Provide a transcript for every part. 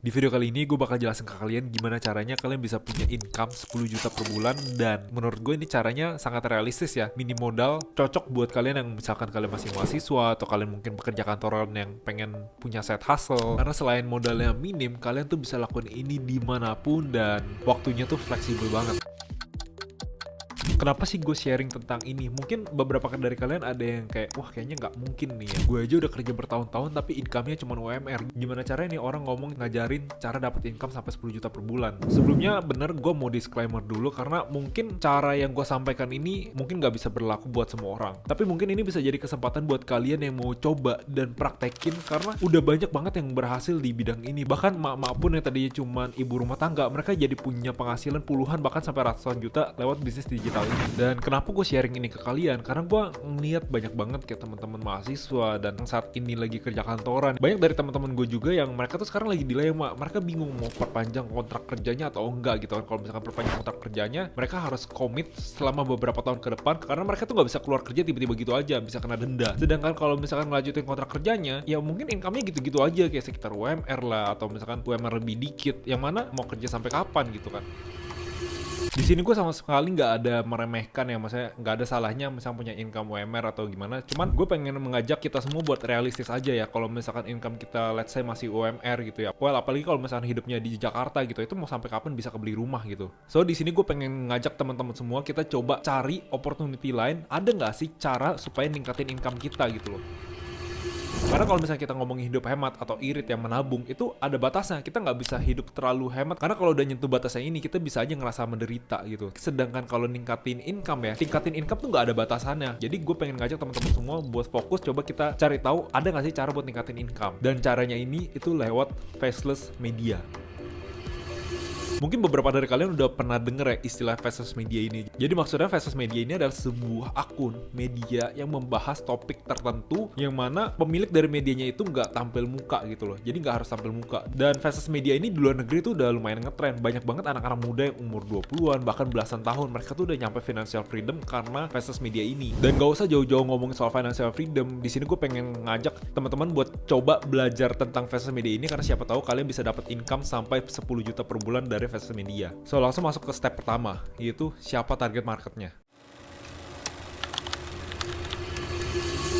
Di video kali ini gue bakal jelasin ke kalian gimana caranya kalian bisa punya income 10 juta per bulan. Dan menurut gue ini caranya sangat realistis ya. Minim modal, cocok buat kalian yang misalkan kalian masih mahasiswa atau kalian mungkin pekerja kantoran yang pengen punya side hustle. Karena selain modalnya minim, kalian tuh bisa lakukan ini dimanapun dan waktunya tuh fleksibel banget. Kenapa sih gue sharing tentang ini? Mungkin beberapa dari kalian ada yang kayak, wah kayaknya nggak mungkin nih ya. Gue aja udah kerja bertahun-tahun tapi income-nya cuma UMR. Gimana caranya nih orang ngomong ngajarin cara dapat income sampai 10 juta per bulan? Sebelumnya bener gue mau disclaimer dulu karena mungkin cara yang gue sampaikan ini mungkin nggak bisa berlaku buat semua orang. Tapi mungkin ini bisa jadi kesempatan buat kalian yang mau coba dan praktekin karena udah banyak banget yang berhasil di bidang ini. Bahkan mak-mak pun yang tadinya cuma ibu rumah tangga, mereka jadi punya penghasilan puluhan bahkan sampai ratusan juta lewat bisnis digital. Dan kenapa gue sharing ini ke kalian? Karena gue ngeliat banyak banget kayak teman-teman mahasiswa dan saat ini lagi kerja kantoran. Banyak dari teman-teman gue juga yang mereka tuh sekarang lagi dilema. Mereka bingung mau perpanjang kontrak kerjanya atau enggak gitu kan. Kalau misalkan perpanjang kontrak kerjanya, mereka harus komit selama beberapa tahun ke depan karena mereka tuh nggak bisa keluar kerja tiba-tiba gitu aja, bisa kena denda. Sedangkan kalau misalkan ngelanjutin kontrak kerjanya, ya mungkin income-nya gitu-gitu aja kayak sekitar UMR lah atau misalkan UMR lebih dikit. Yang mana mau kerja sampai kapan gitu kan? Di sini gue sama sekali nggak ada meremehkan ya, maksudnya nggak ada salahnya misalnya punya income UMR atau gimana. Cuman gue pengen mengajak kita semua buat realistis aja ya. Kalau misalkan income kita let's say masih UMR gitu ya. Well, apalagi kalau misalkan hidupnya di Jakarta gitu, itu mau sampai kapan bisa kebeli rumah gitu. So di sini gue pengen ngajak teman-teman semua kita coba cari opportunity lain. Ada nggak sih cara supaya ningkatin income kita gitu loh? Karena kalau misalnya kita ngomongin hidup hemat atau irit yang menabung, itu ada batasnya. Kita nggak bisa hidup terlalu hemat, karena kalau udah nyentuh batasnya ini, kita bisa aja ngerasa menderita gitu. Sedangkan kalau tingkatin income tuh nggak ada batasannya. Jadi gue pengen ngajak teman-teman semua buat fokus, coba kita cari tahu ada nggak sih cara buat ningkatin income. Dan caranya ini itu lewat faceless media. Mungkin beberapa dari kalian udah pernah denger ya istilah faceless media ini. Jadi maksudnya faceless media ini adalah sebuah akun media yang membahas topik tertentu yang mana pemilik dari medianya itu nggak tampil muka gitu loh. Jadi nggak harus tampil muka. Dan faceless media ini di luar negeri tuh udah lumayan ngetren. Banyak banget anak-anak muda yang umur 20-an bahkan belasan tahun, mereka tuh udah nyampe financial freedom karena faceless media ini. Dan gak usah jauh-jauh ngomongin soal financial freedom. Di sini gue pengen ngajak teman-teman buat coba belajar tentang faceless media ini karena siapa tahu kalian bisa dapat income sampai 10 juta per bulan dari faceless media. So langsung masuk ke step pertama, yaitu siapa target marketnya.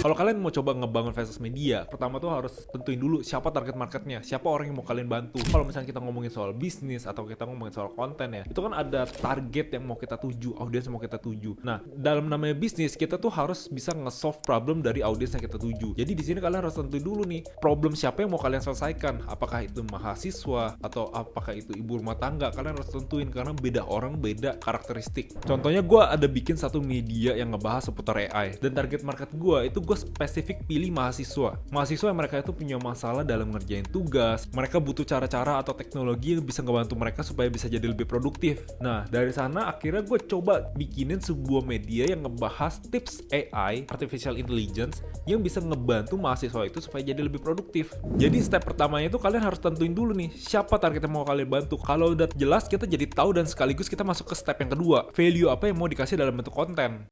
Kalau kalian mau coba ngebangun faceless media, pertama tuh harus tentuin dulu siapa target marketnya, siapa orang yang mau kalian bantu. Kalau misalnya kita ngomongin soal bisnis atau kita ngomongin soal konten ya, itu kan ada target yang mau kita tuju, audiens yang mau kita tuju. Nah, dalam namanya bisnis, kita tuh harus bisa nge-solve problem dari audiens yang kita tuju. Jadi di sini kalian harus tentuin dulu nih, problem siapa yang mau kalian selesaikan. Apakah itu mahasiswa atau apakah itu ibu rumah tangga, kalian harus tentuin karena beda orang, beda karakteristik. Contohnya gue ada bikin satu media yang ngebahas seputar AI, dan target market gue itu gue spesifik pilih mahasiswa yang mereka itu punya masalah dalam ngerjain tugas, mereka butuh cara-cara atau teknologi yang bisa ngebantu mereka supaya bisa jadi lebih produktif. Nah dari sana akhirnya gue coba bikinin sebuah media yang ngebahas tips AI, artificial intelligence, yang bisa ngebantu mahasiswa itu supaya jadi lebih produktif. Jadi step pertamanya itu kalian harus tentuin dulu nih siapa target yang mau kalian bantu. Kalau udah jelas, kita jadi tahu dan sekaligus kita masuk ke step yang kedua, value apa yang mau dikasih dalam bentuk konten.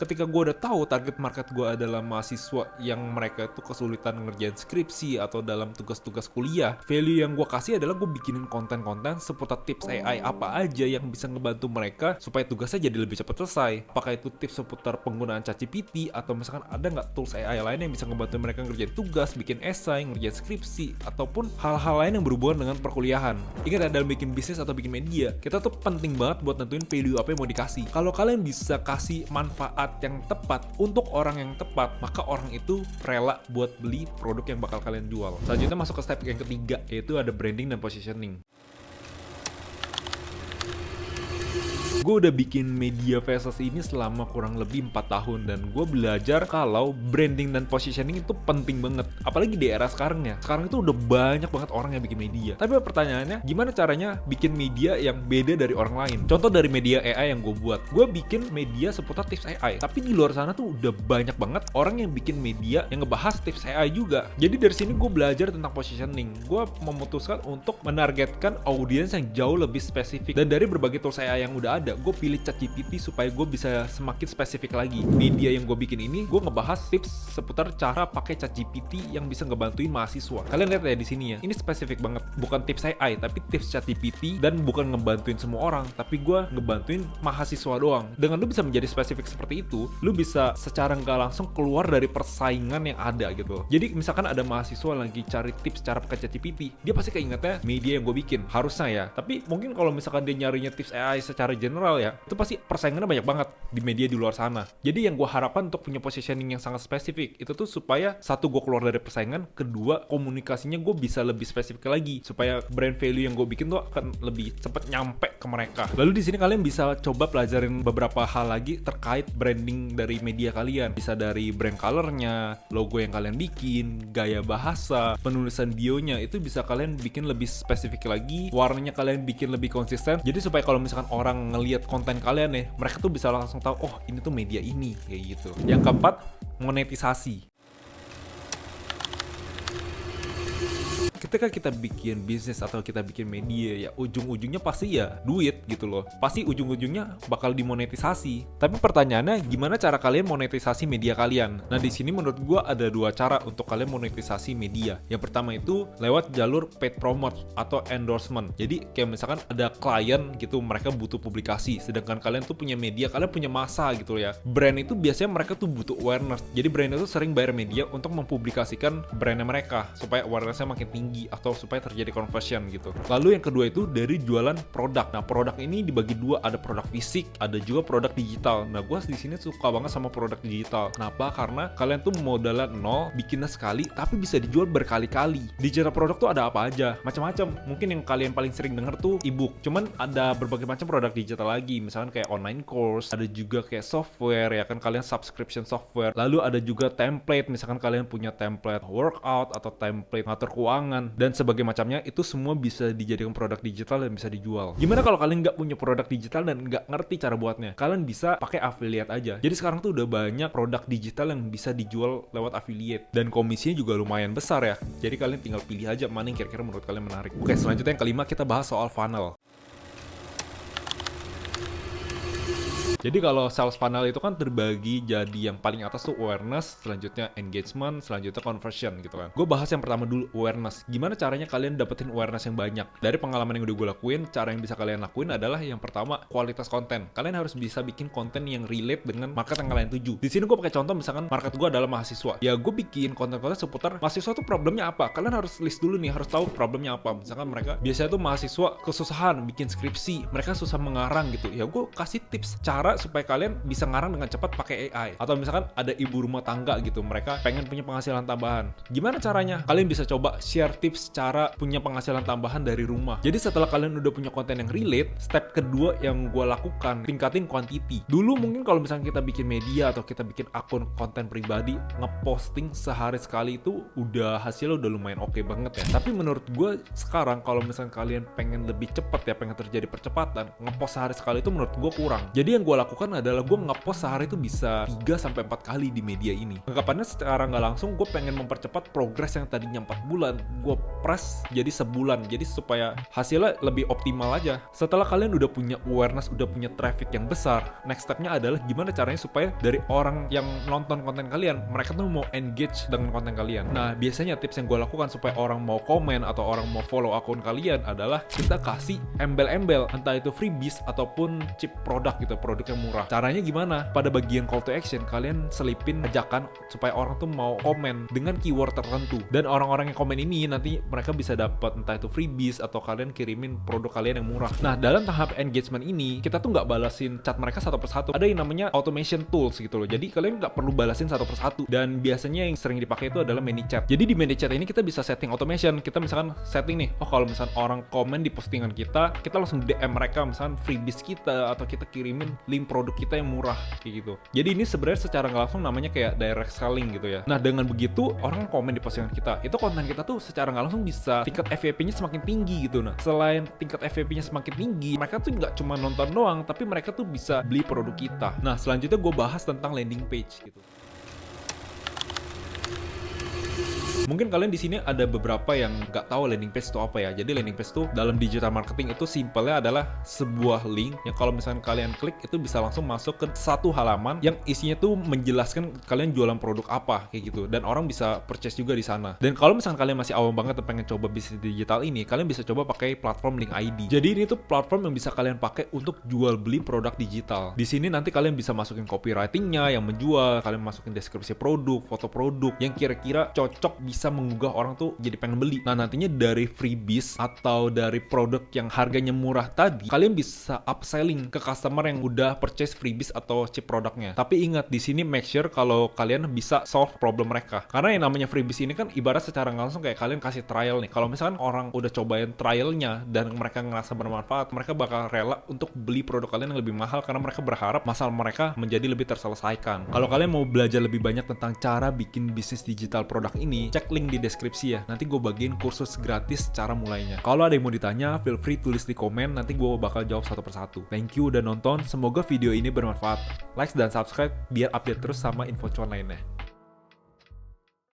Ketika gue udah tahu target market gue adalah mahasiswa yang mereka itu kesulitan ngerjain skripsi atau dalam tugas-tugas kuliah, value yang gue kasih adalah gue bikinin konten-konten seputar tips AI apa aja yang bisa ngebantu mereka supaya tugasnya jadi lebih cepat selesai. Apakah itu tips seputar penggunaan ChatGPT atau misalkan ada nggak tools AI lain yang bisa ngebantu mereka ngerjain tugas, bikin esai, ngerjain skripsi, ataupun hal-hal lain yang berhubungan dengan perkuliahan. Ingat ya, dalam bikin bisnis atau bikin media, kita tuh penting banget buat nentuin value apa yang mau dikasih. Kalau kalian bisa kasih manfaat yang tepat untuk orang yang tepat, maka orang itu rela buat beli produk yang bakal kalian jual. Selanjutnya masuk ke step yang ketiga, yaitu ada branding dan positioning. Gue udah bikin media faceless ini selama kurang lebih 4 tahun dan gue belajar kalau branding dan positioning itu penting banget. Apalagi di era sekarang ya. Sekarang itu udah banyak banget orang yang bikin media. Tapi pertanyaannya, gimana caranya bikin media yang beda dari orang lain? Contoh dari media AI yang gue buat. Gue bikin media seputar tips AI. Tapi di luar sana tuh udah banyak banget orang yang bikin media yang ngebahas tips AI juga. Jadi dari sini gue belajar tentang positioning. Gue memutuskan untuk menargetkan audiens yang jauh lebih spesifik. Dan dari berbagai tools AI yang udah ada, ada. Gue pilih ChatGPT supaya gue bisa semakin spesifik lagi. Media yang gue bikin ini, gue ngebahas tips seputar cara pakai ChatGPT yang bisa ngebantuin mahasiswa. Kalian lihat ya di sini ya, ini spesifik banget. Bukan tips AI, tapi tips ChatGPT, dan bukan ngebantuin semua orang, tapi gue ngebantuin mahasiswa doang. Dengan lu bisa menjadi spesifik seperti itu, lu bisa secara nggak langsung keluar dari persaingan yang ada gitu. Jadi misalkan ada mahasiswa lagi cari tips cara pakai ChatGPT, dia pasti keingetnya media yang gue bikin, harusnya ya. Tapi mungkin kalau misalkan dia nyarinya tips AI secara general ya, itu pasti persaingannya banyak banget di media di luar sana. Jadi yang gue harapkan untuk punya positioning yang sangat spesifik itu tuh supaya satu, gue keluar dari persaingan, kedua, komunikasinya gue bisa lebih spesifik lagi supaya brand value yang gue bikin tuh akan lebih cepet nyampe ke mereka. Lalu di sini kalian bisa coba pelajarin beberapa hal lagi terkait branding dari media kalian. Bisa dari brand colornya, logo yang kalian bikin, gaya bahasa, penulisan bionya, itu bisa kalian bikin lebih spesifik lagi. Warnanya kalian bikin lebih konsisten. Jadi supaya kalau misalkan orang ngelihat konten kalian nih, mereka tuh bisa langsung tahu, oh ini tuh media ini, kayak gitu. Yang keempat, monetisasi. Ketika kita bikin bisnis atau kita bikin media ya, ujung-ujungnya pasti ya duit gitu loh. Pasti ujung-ujungnya bakal dimonetisasi. Tapi pertanyaannya, gimana cara kalian monetisasi media kalian? Nah, di sini menurut gua ada dua cara untuk kalian monetisasi media. Yang pertama itu lewat jalur paid promote atau endorsement. Jadi kayak misalkan ada klien gitu, mereka butuh publikasi, sedangkan kalian tuh punya media, kalian punya massa gitu ya. Brand itu biasanya mereka tuh butuh awareness. Jadi brand itu sering bayar media untuk mempublikasikan brandnya mereka supaya awarenessnya makin tinggi atau supaya terjadi conversion gitu. Lalu yang kedua itu dari jualan produk. Nah, produk ini dibagi dua, ada produk fisik, ada juga produk digital. Nah, gue di sini suka banget sama produk digital. Kenapa? Karena kalian tuh modalnya nol, bikinnya sekali, tapi bisa dijual berkali-kali. Digital produk tuh ada apa aja? Macam-macam. Mungkin yang kalian paling sering denger tuh ebook. Cuman ada berbagai macam produk digital lagi. Misalkan kayak online course, ada juga kayak software, ya kan, kalian subscription software. Lalu ada juga template, misalkan kalian punya template workout atau template ngatur keuangan dan sebagai macamnya, itu semua bisa dijadikan produk digital dan bisa dijual. Gimana kalau kalian nggak punya produk digital dan nggak ngerti cara buatnya? Kalian bisa pakai affiliate aja. Jadi sekarang tuh udah banyak produk digital yang bisa dijual lewat affiliate dan komisinya juga lumayan besar ya. Jadi kalian tinggal pilih aja mana yang kira-kira menurut kalian menarik. Oke, selanjutnya yang kelima, kita bahas soal funnel. Jadi kalau sales funnel itu kan terbagi jadi yang paling atas tuh awareness, selanjutnya engagement, selanjutnya conversion gitu kan. Gue bahas yang pertama dulu, awareness. Gimana caranya kalian dapetin awareness yang banyak? Dari pengalaman yang udah gue lakuin, cara yang bisa kalian lakuin adalah yang pertama, kualitas konten. Kalian harus bisa bikin konten yang relate dengan market yang kalian tuju. Di sini gue pakai contoh, misalkan market gue adalah mahasiswa. Ya gue bikin konten-konten seputar mahasiswa tuh problemnya apa. Kalian harus list dulu nih, harus tahu problemnya apa. Misalkan mereka biasanya tuh mahasiswa kesusahan bikin skripsi, mereka susah mengarang gitu. Ya gue kasih tips cara supaya kalian bisa ngarang dengan cepat pakai AI. Atau misalkan ada ibu rumah tangga gitu, mereka pengen punya penghasilan tambahan. Gimana caranya? Kalian bisa coba share tips cara punya penghasilan tambahan dari rumah. Jadi setelah kalian udah punya konten yang relate, step kedua yang gue lakukan, tingkatin quantity. Dulu mungkin kalau misalnya kita bikin media atau kita bikin akun konten pribadi, ngeposting sehari sekali itu udah hasilnya udah lumayan oke banget ya. Tapi menurut gue sekarang kalau misalnya kalian pengen lebih cepat ya, pengen terjadi percepatan, ngepost sehari sekali itu menurut gue kurang. Jadi yang gue lakukan adalah gue ngepost sehari itu bisa 3-4 kali di media ini. Anggapannya secara nggak langsung gue pengen mempercepat progres yang tadinya 4 bulan, gue press jadi sebulan, jadi supaya hasilnya lebih optimal aja. Setelah kalian udah punya awareness, udah punya traffic yang besar, next stepnya adalah gimana caranya supaya dari orang yang nonton konten kalian, mereka tuh mau engage dengan konten kalian. Nah, biasanya tips yang gue lakukan supaya orang mau komen atau orang mau follow akun kalian adalah kita kasih embel-embel, entah itu freebies ataupun cheap produk gitu, produk yang murah. Caranya gimana? Pada bagian call to action, kalian selipin ajakan supaya orang tuh mau komen dengan keyword tertentu. Dan orang-orang yang komen ini nanti mereka bisa dapat entah itu freebies atau kalian kirimin produk kalian yang murah. Nah, dalam tahap engagement ini, kita tuh nggak balasin chat mereka satu persatu. Ada yang namanya automation tools gitu loh. Jadi kalian nggak perlu balasin satu persatu. Dan biasanya yang sering dipakai itu adalah ManyChat. Jadi di ManyChat ini kita bisa setting automation. Kita misalkan setting nih, oh kalau misalkan orang komen di postingan kita langsung DM mereka misalkan freebies kita atau kita kirimin link produk kita yang murah kayak gitu. Jadi ini sebenarnya secara nggak langsung namanya kayak direct selling gitu ya. Nah, dengan begitu orang komen di postingan kita, itu konten kita tuh secara nggak langsung bisa tingkat FYP-nya semakin tinggi gitu. Nah, selain tingkat FYP-nya semakin tinggi, mereka tuh nggak cuma nonton doang, tapi mereka tuh bisa beli produk kita. Nah, selanjutnya gue bahas tentang landing page gitu. Mungkin kalian di sini ada beberapa yang nggak tahu landing page itu apa ya. Jadi landing page itu dalam digital marketing itu simpelnya adalah sebuah link yang kalau misalkan kalian klik itu bisa langsung masuk ke satu halaman yang isinya tuh menjelaskan kalian jualan produk apa kayak gitu, dan orang bisa purchase juga di sana. Dan kalau misalkan kalian masih awam banget dan pengen coba bisnis digital ini, kalian bisa coba pakai platform Link ID. Jadi ini tuh platform yang bisa kalian pakai untuk jual beli produk digital. Di sini nanti kalian bisa masukin copywritingnya yang menjual, kalian masukin deskripsi produk, foto produk yang kira-kira cocok bisa menggugah orang tuh jadi pengen beli. Nah, nantinya dari freebies atau dari produk yang harganya murah tadi, kalian bisa upselling ke customer yang udah purchase freebies atau chip produknya. Tapi ingat, di sini make sure kalau kalian bisa solve problem mereka. Karena yang namanya freebies ini kan ibarat secara langsung kayak kalian kasih trial nih. Kalau misalkan orang udah cobain trialnya dan mereka ngerasa bermanfaat, mereka bakal rela untuk beli produk kalian yang lebih mahal karena mereka berharap masalah mereka menjadi lebih terselesaikan. Kalau kalian mau belajar lebih banyak tentang cara bikin bisnis digital produk ini, cek link di deskripsi ya. Nanti gue bagiin kursus gratis cara mulainya. Kalau ada yang mau ditanya, feel free tulis di komen, nanti gue bakal jawab satu persatu. Thank you udah nonton, semoga video ini bermanfaat. Like dan subscribe biar update terus sama info cuan lainnya.